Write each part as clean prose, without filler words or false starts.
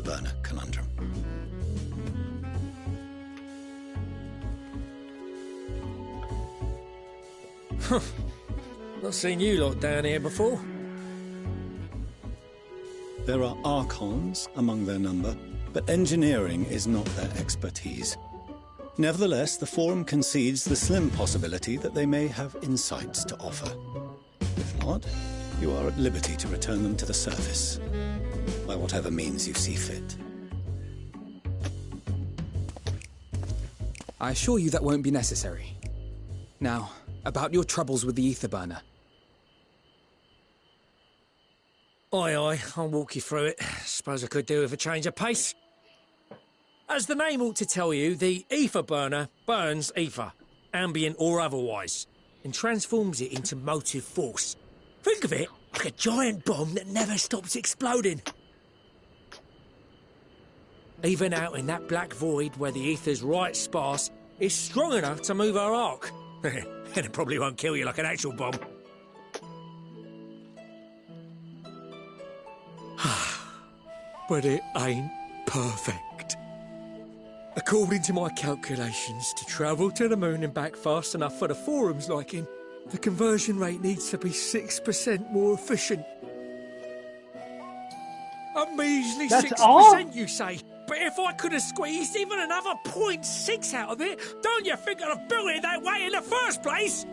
burner conundrum. Not seen you lot down here before. There are archons among their number, but engineering is not their expertise. Nevertheless, the Forum concedes the slim possibility that they may have insights to offer. If not, you are at liberty to return them to the surface, by whatever means you see fit. I assure you that won't be necessary. Now, about your troubles with the ether burner. Aye, I'll walk you through it. Suppose I could do with a change of pace. As the name ought to tell you, the ether burner burns ether, ambient or otherwise, and transforms it into motive force. Think of it like a giant bomb that never stops exploding. Even out in that black void where the ether's right sparse, it's strong enough to move our arc. And it probably won't kill you like an actual bomb. But it ain't perfect. According to my calculations, to travel to the moon and back fast enough for the Forum's liking, the conversion rate needs to be 6% more efficient. A measly 6%, you say? But if I could have squeezed even another 0.6 out of it, don't you think I'd have built it that way in the first place?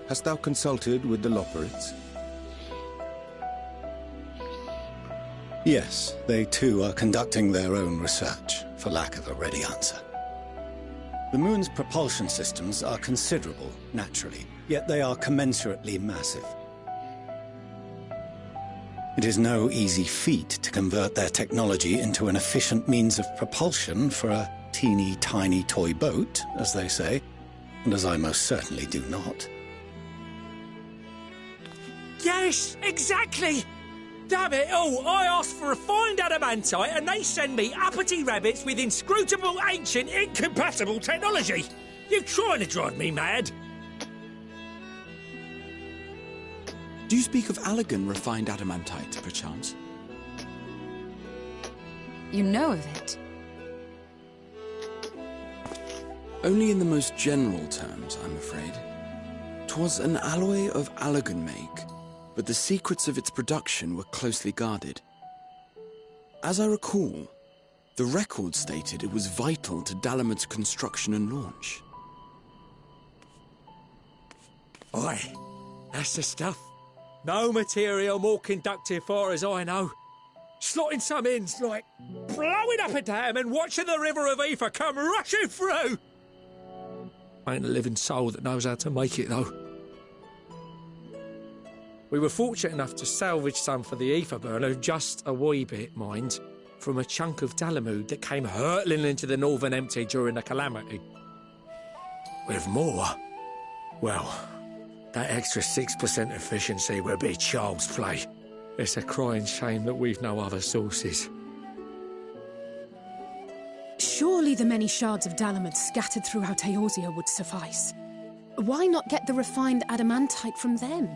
Hast thou consulted with the Loperids? Yes, they too are conducting their own research, for lack of a ready answer. The moon's propulsion systems are considerable, naturally, yet they are commensurately massive. It is no easy feat to convert their technology into an efficient means of propulsion for a teeny tiny toy boat, as they say, and as I most certainly do not. Yes, exactly! Damn it all, I asked for refined adamantite and they send me uppity rabbits with inscrutable, ancient, incompatible technology! You're trying to drive me mad! Do you speak of Allegan refined adamantite, perchance? You know of it? Only in the most general terms, I'm afraid. 'Twas an alloy of Allegan make, but the secrets of its production were closely guarded. As I recall, the record stated it was vital to Dalamud's construction and launch. Aye, that's the stuff. No material more conductive far as I know. Slotting some ends like blowing up a dam and watching the river of ether come rushing through. Ain't a living soul that knows how to make it, though. We were fortunate enough to salvage some for the ether burner, just a wee bit, mind, from a chunk of Dalamud that came hurtling into the Northern Empty during the calamity. With more, well, that extra 6% efficiency would be child's play. It's a crying shame that we've no other sources. Surely the many shards of Dalamud scattered throughout Eorzea would suffice. Why not get the refined adamantite from them?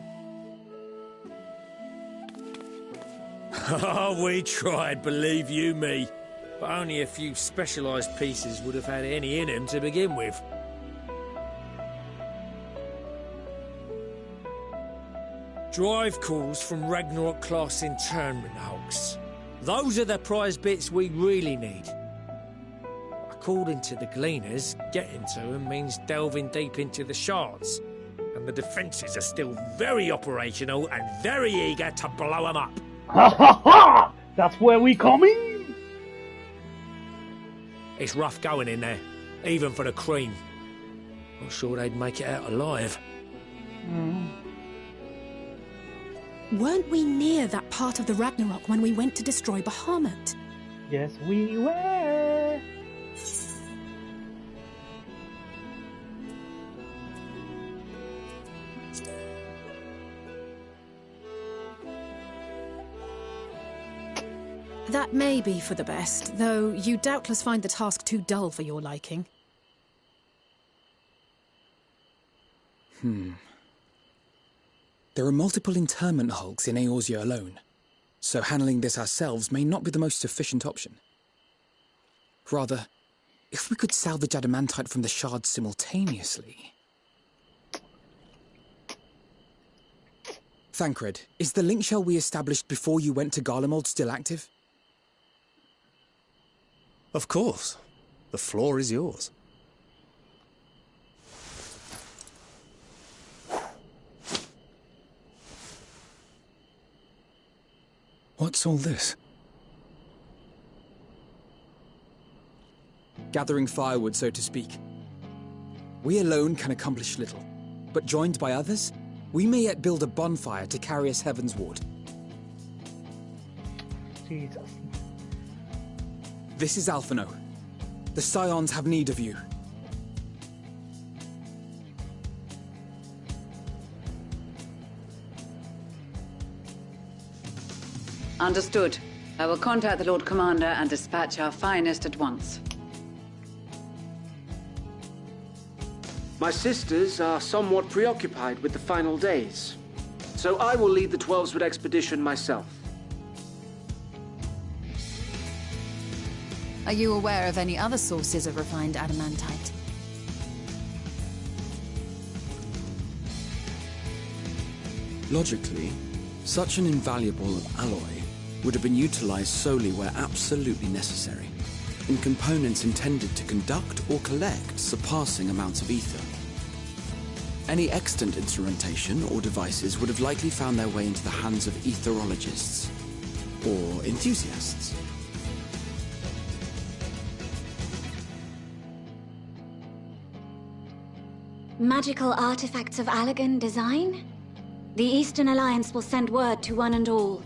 Oh, we tried, believe you me. But only a few specialised pieces would have had any in them to begin with. Drive calls from Ragnarok-class internment hulks. Those are the prize bits we really need. According to the Gleaners, getting to them means delving deep into the shards. And the defences are still very operational and very eager to blow them up. Ha ha ha! That's where we come in! It's rough going in there, even for the cream. Not sure they'd make it out alive. Weren't we near that part of the Ragnarok when we went to destroy Bahamut? Yes, we were. That may be for the best, though you doubtless find the task too dull for your liking. There are multiple internment hulks in Eorzea alone. so handling this ourselves may not be the most efficient option. Rather, if we could salvage adamantite from the shards simultaneously... Thancred, is the link shell we established before you went to Garlemald still active? Of course. The floor is yours. What's all this? Gathering firewood, so to speak. We alone can accomplish little, but joined by others, we may yet build a bonfire to carry us heavensward. Jesus. This is Alphino. The Scions have need of you. Understood. I will contact the Lord Commander and dispatch our finest at once. My sisters are somewhat preoccupied with the final days, so I will lead the 12-Sword expedition myself. Are you aware of any other sources of refined adamantite? Logically, such an invaluable alloy would have been utilized solely where absolutely necessary, in components intended to conduct or collect surpassing amounts of ether. Any extant instrumentation or devices would have likely found their way into the hands of etherologists, or enthusiasts. Magical artifacts of Allagan design? The Eastern Alliance will send word to one and all.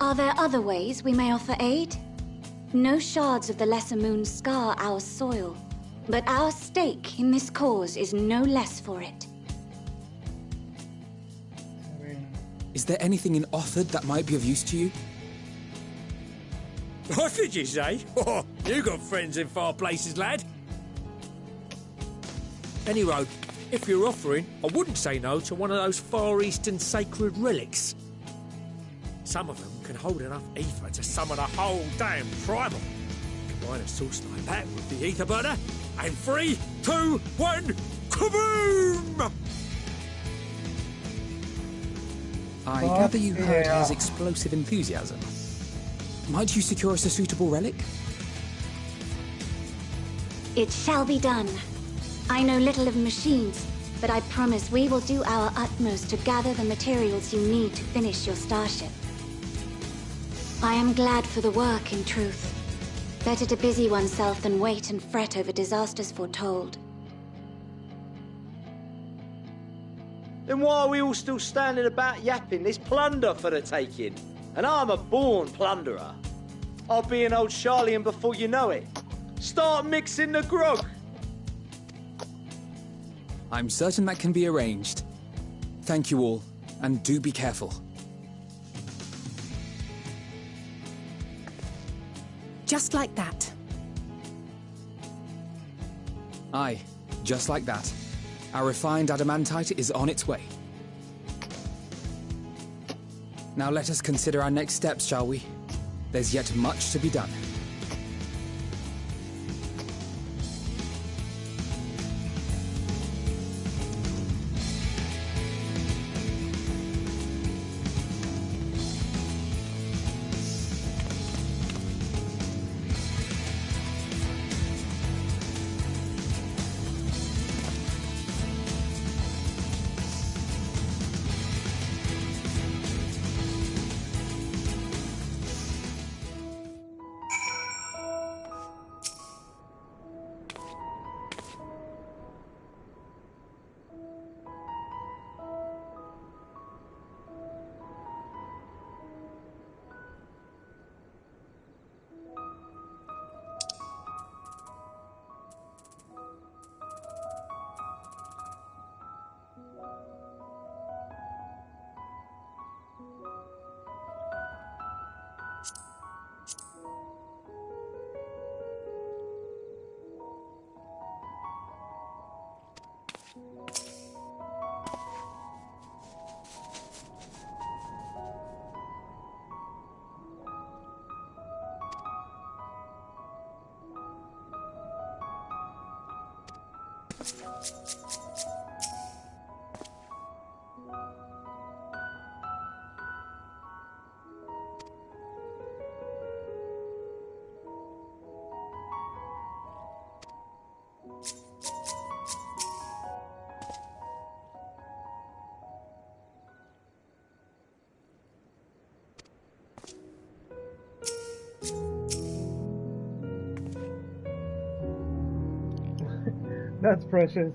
Are there other ways we may offer aid? No shards of the Lesser Moon scar our soil, but our stake in this cause is no less for it. Is there anything in Othard that might be of use to you? What did you say? Oh, you got friends in far places, lad. Anyway, if you're offering, I wouldn't say no to one of those Far Eastern sacred relics. Some of them can hold enough ether to summon a whole damn primal. Combine a source like that with the ether burner, and 3, 2, 1, kaboom! I gather you heard his explosive enthusiasm. Might you secure us a suitable relic? It shall be done. I know little of machines, but I promise we will do our utmost to gather the materials you need to finish your starship. I am glad for the work, in truth. Better to busy oneself than wait and fret over disasters foretold. Then why are we all still standing about yapping? There's plunder for the taking, and I'm a born plunderer. I'll be an old Charlian before you know it. Start mixing the grog. I'm certain that can be arranged. Thank you all, and do be careful. Just like that. Aye, just like that. Our refined adamantite is on its way. Now let us consider our next steps, shall we? There's yet much to be done. That's precious.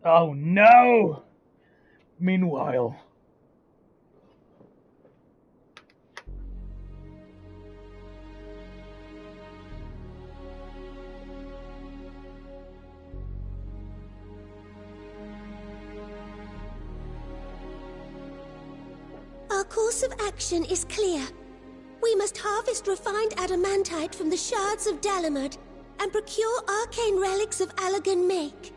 Oh no! Meanwhile... Our course of action is clear. We must harvest refined adamantite from the shards of Dalamud and procure arcane relics of Allagan make.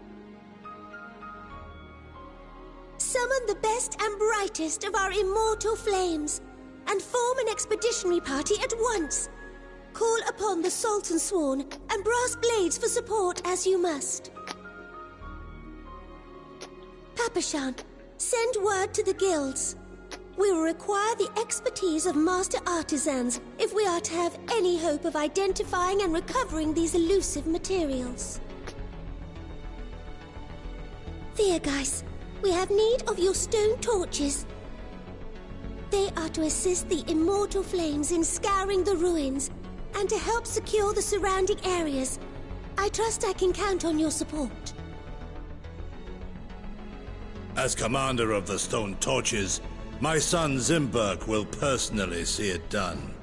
Summon the best and brightest of our immortal flames, and form an expeditionary party at once. Call upon the Sultan Sworn and Brass Blades for support as you must. Papashan, send word to the guilds. We will require the expertise of master artisans if we are to have any hope of identifying and recovering these elusive materials. Thiergeist, we have need of your stone torches. They are to assist the immortal flames in scouring the ruins and to help secure the surrounding areas. I trust I can count on your support. As commander of the stone torches, my son Zimberk will personally see it done.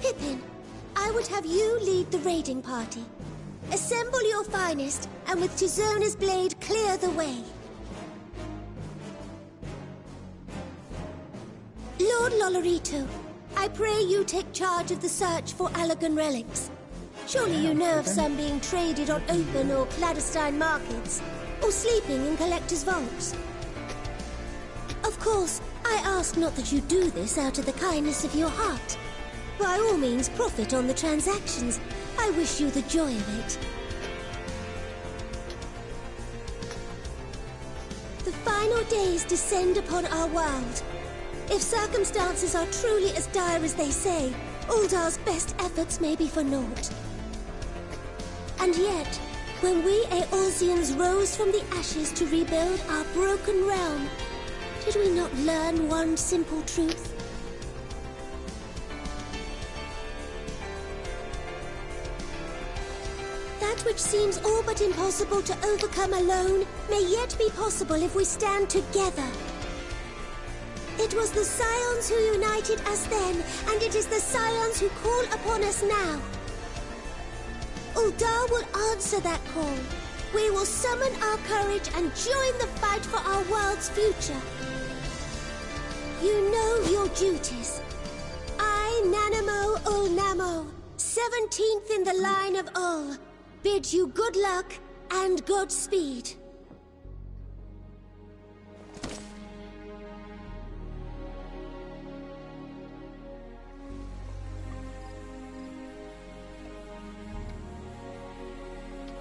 Pippin, I would have you lead the raiding party. Assemble your finest, and with Tizona's blade clear the way. Lord Lolorito, I pray you take charge of the search for Allagan relics. Surely you know of some being traded on open or clandestine markets, or sleeping in collectors' vaults. Of course, I ask not that you do this out of the kindness of your heart. By all means, profit on the transactions. I wish you the joy of it. The final days descend upon our world. If circumstances are truly as dire as they say, Uldar's best efforts may be for naught. And yet, when we Eorzeans rose from the ashes to rebuild our broken realm, did we not learn one simple truth? That which seems all but impossible to overcome alone may yet be possible if we stand together. It was the Scions who united us then, and it is the Scions who call upon us now. Uldar will answer that call, We will summon our courage and join the fight for our world's future. You know your duties. I, Nanamo Ulnamo, 17th in the line of Ul, bid you good luck and Godspeed.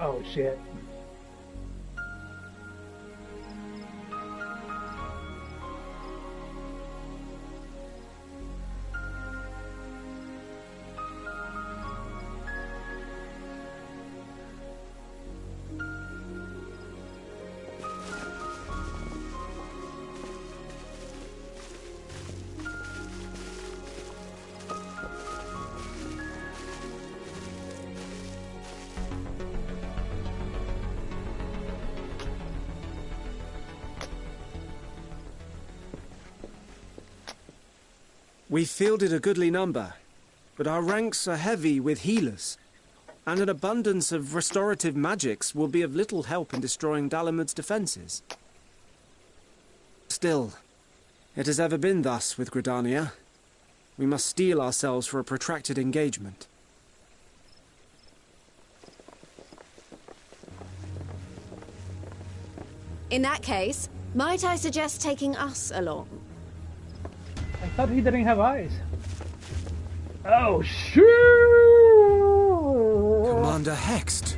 Oh shit. We fielded a goodly number, but our ranks are heavy with healers, and an abundance of restorative magics will be of little help in destroying Dalamud's defences. Still, it has ever been thus with Gridania. We must steel ourselves for a protracted engagement. In that case, might I suggest taking us along? I thought he didn't have eyes. Oh, shoot! Commander Hext,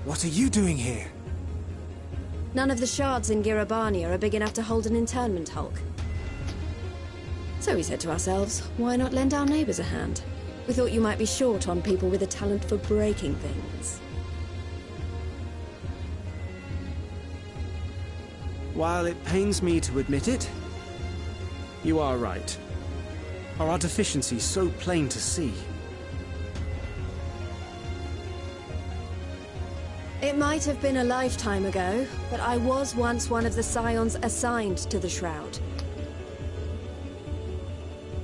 what are you doing here? None of the shards in Girabania are big enough to hold an internment hulk. So we said to ourselves, why not lend our neighbours a hand? We thought you might be short on people with a talent for breaking things. While it pains me to admit it, you are right. Our deficiency so plain to see. It might have been a lifetime ago, but I was once one of the scions assigned to the Shroud.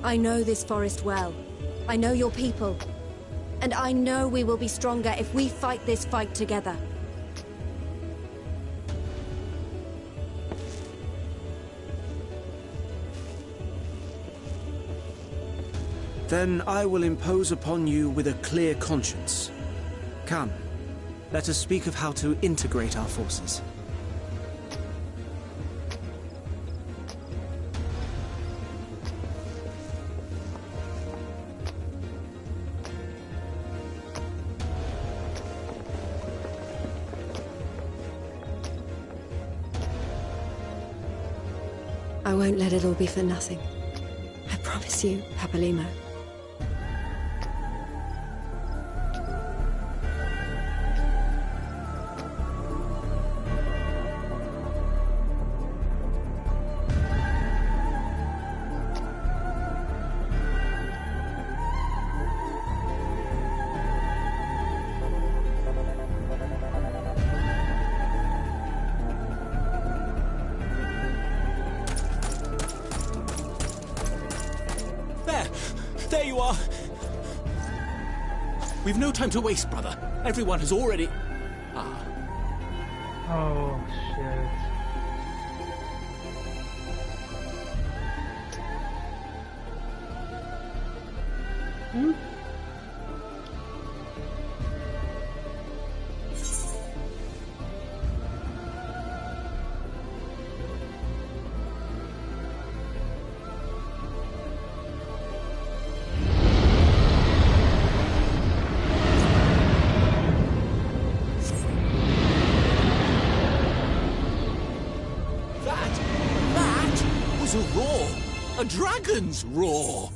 I know this forest well. I know your people. And I know we will be stronger if we fight this fight together. Then I will impose upon you with a clear conscience. Come, let us speak of how to integrate our forces. I won't let it all be for nothing. I promise you, Papalimo. There you are! We've no time to waste, brother. Everyone has already... Ah. Oh, shit. Hmm? A roar! A dragon's roar!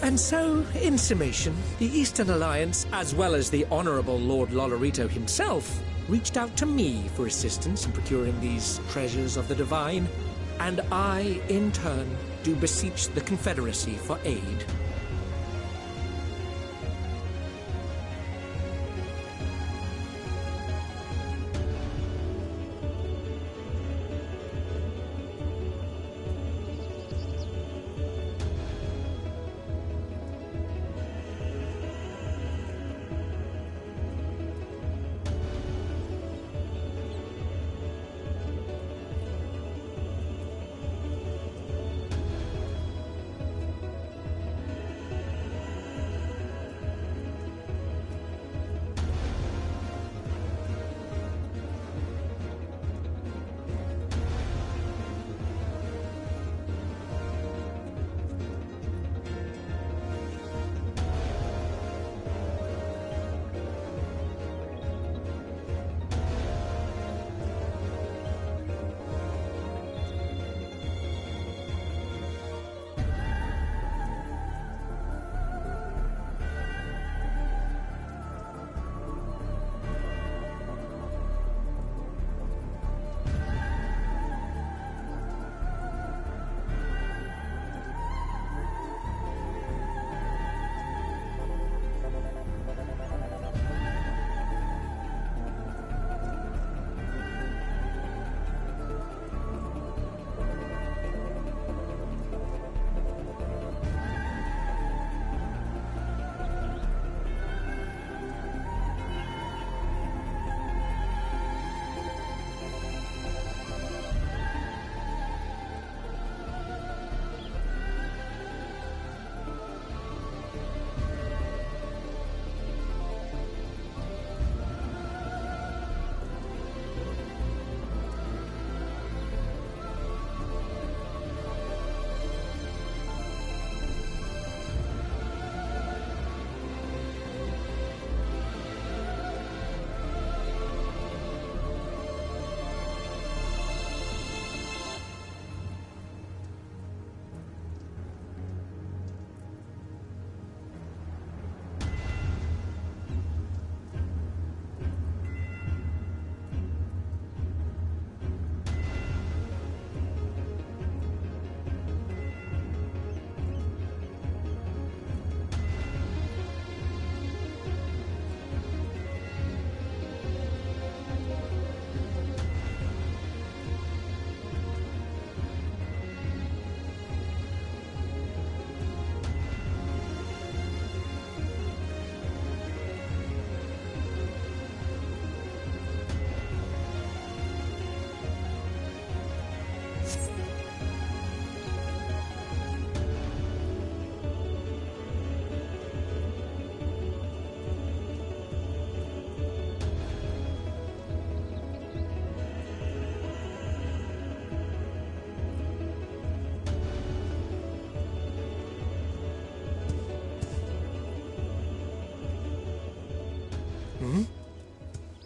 And so, in summation, the Eastern Alliance, as well as the Honourable Lord Lolorito himself, reached out to me for assistance in procuring these treasures of the divine. And I, in turn, do beseech the Confederacy for aid.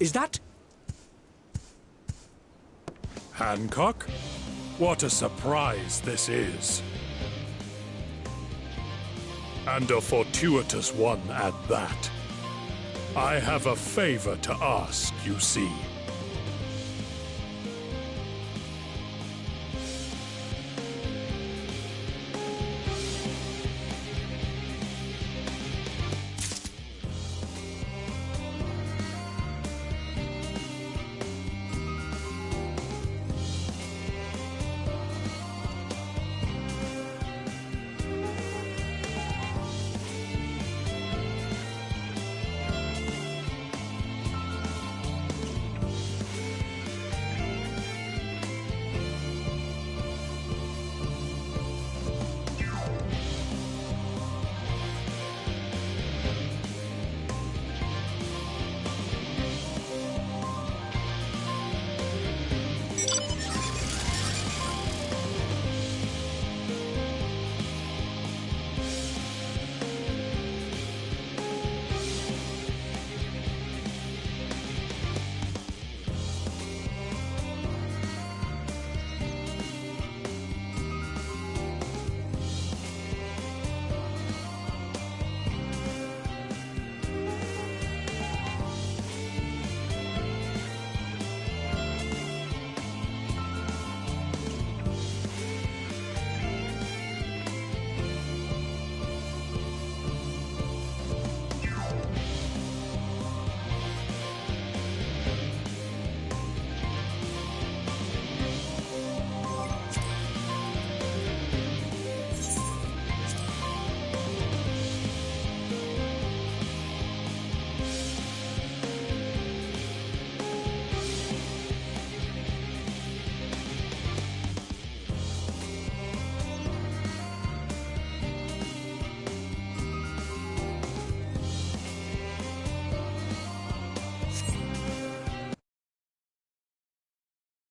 Is that... Hancock? What a surprise this is. And a fortuitous one at that. I have a favor to ask, you see.